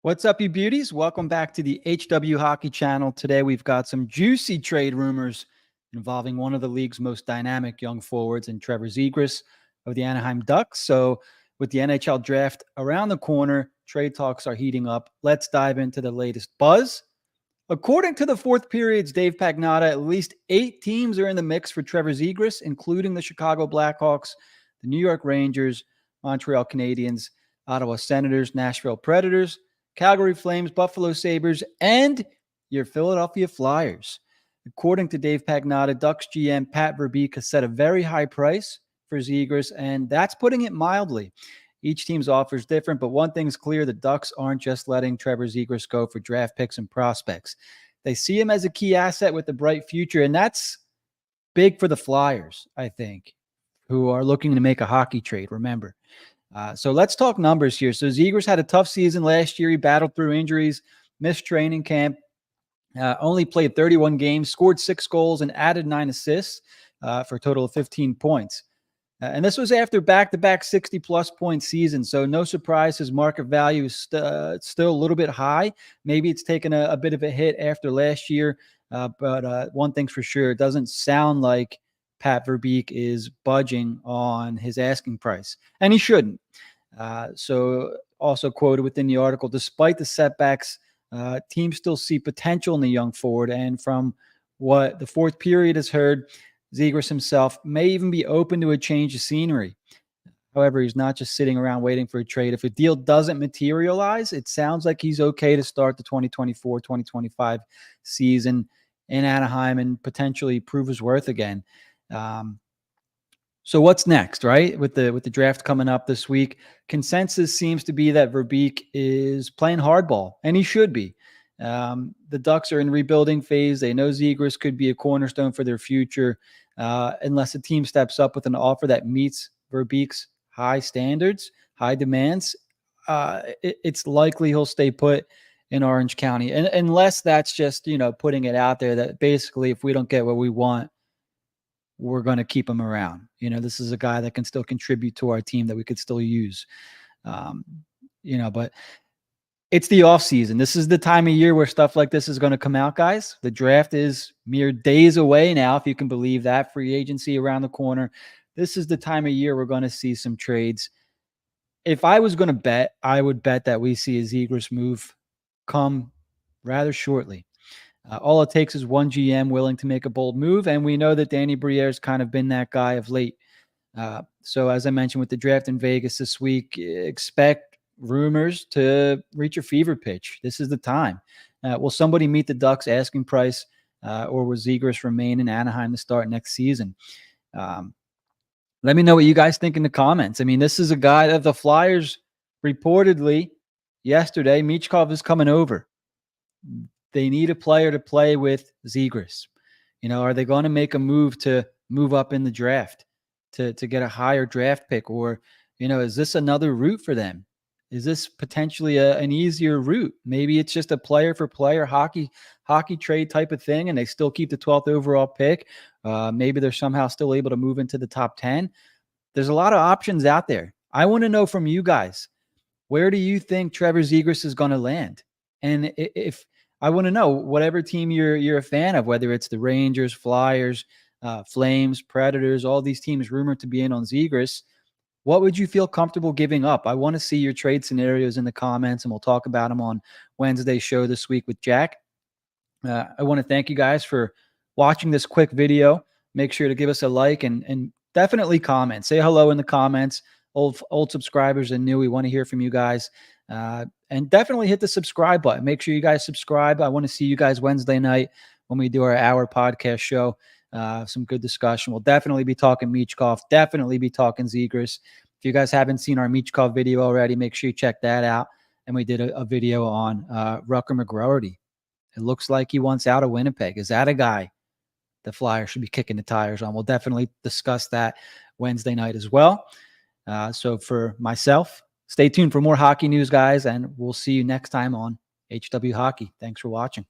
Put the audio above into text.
What's up, you beauties? Welcome back to the HW Hockey Channel. Today, we've got some juicy trade rumors involving one of the league's most dynamic young forwards in Trevor Zegras of the Anaheim Ducks. So with the NHL draft around the corner, trade talks are heating up. Let's dive into the latest buzz. According to the fourth period's Dave Pagnotta, at least 8 teams are in the mix for Trevor Zegras, including the Chicago Blackhawks, the New York Rangers, Montreal Canadiens, Ottawa Senators, Nashville Predators, Calgary Flames, Buffalo Sabres, and your Philadelphia Flyers. According to Dave Pagnotta, Ducks GM Pat Verbeek has set a very high price for Zegras, and that's putting it mildly. Each team's offer is different, but one thing's clear: the Ducks aren't just letting Trevor Zegras go for draft picks and prospects. They see him as a key asset with a bright future, and that's big for the Flyers, I think, who are looking to make a hockey trade, remember. So let's talk numbers here. So Zegras had a tough season last year. He battled through injuries, missed training camp, only played 31 games, scored 6 goals, and added 9 assists for a total of 15 points. And this was after back-to-back 60-plus point seasons. So no surprise, his market value is still a little bit high. Maybe it's taken a bit of a hit after last year. But one thing's for sure, it doesn't sound like Pat Verbeek is budging on his asking price, and he shouldn't. So also quoted within the article, despite the setbacks, teams still see potential in the young forward. And from what the fourth period has heard, Zegras himself may even be open to a change of scenery. However, he's not just sitting around waiting for a trade. If a deal doesn't materialize, it sounds like he's okay to start the 2024-2025 season in Anaheim and potentially prove his worth again. So what's next, right? With the draft coming up this week, consensus seems to be that Verbeek is playing hardball, and he should be. The Ducks are in rebuilding phase. They know Zegras could be a cornerstone for their future, unless a team steps up with an offer that meets Verbeek's high standards, high demands. It's likely he'll stay put in Orange County, and unless that's just putting it out there that basically if we don't get what we want, we're going to keep him around. This is a guy that can still contribute to our team that we could still use. But it's the off season. This is the time of year where stuff like this is going to come out, guys. The draft is mere days away now, if you can believe that. Free agency around the corner. This is the time of year we're going to see some trades. If I was going to bet, I would bet that we see a Zegras move come rather shortly. All it takes is one GM willing to make a bold move, and we know that Danny Briere's kind of been that guy of late. So as I mentioned with the draft in Vegas this week, expect rumors to reach a fever pitch. This is the time. Will somebody meet the Ducks' asking price, or will Zegras remain in Anaheim to start next season? Let me know what you guys think in the comments. I mean, this is a guy that the Flyers reportedly yesterday, Michkov is coming over. They need a player to play with Zegras. Are they going to make a move to move up in the draft to get a higher draft pick? Or, is this another route for them? Is this potentially an easier route? Maybe it's just a player for player hockey trade type of thing, and they still keep the 12th overall pick. Maybe they're somehow still able to move into the top 10. There's a lot of options out there. I want to know from you guys, where do you think Trevor Zegras is going to land? And if I want to know, whatever team you're a fan of, whether it's the Rangers, Flyers, Flames, Predators, all these teams rumored to be in on Zegras, what would you feel comfortable giving up? I want to see your trade scenarios in the comments, and we'll talk about them on Wednesday's show this week with Jack. I want to thank you guys for watching this quick video. Make sure to give us a like and definitely comment. Say hello in the comments. Old subscribers and new, we want to hear from you guys. And definitely hit the subscribe button. Make sure you guys subscribe. I want to see you guys Wednesday night when we do our hour podcast show. Some good discussion. We'll definitely be talking Michkov, definitely be talking Zegras. If you guys haven't seen our Michkov video already, make sure you check that out. And we did a video on Rucker McGroarty. It looks like he wants out of Winnipeg. Is that a guy the Flyers should be kicking the tires on? We'll definitely discuss that Wednesday night as well. So for myself, stay tuned for more hockey news, guys, and we'll see you next time on HW Hockey. Thanks for watching.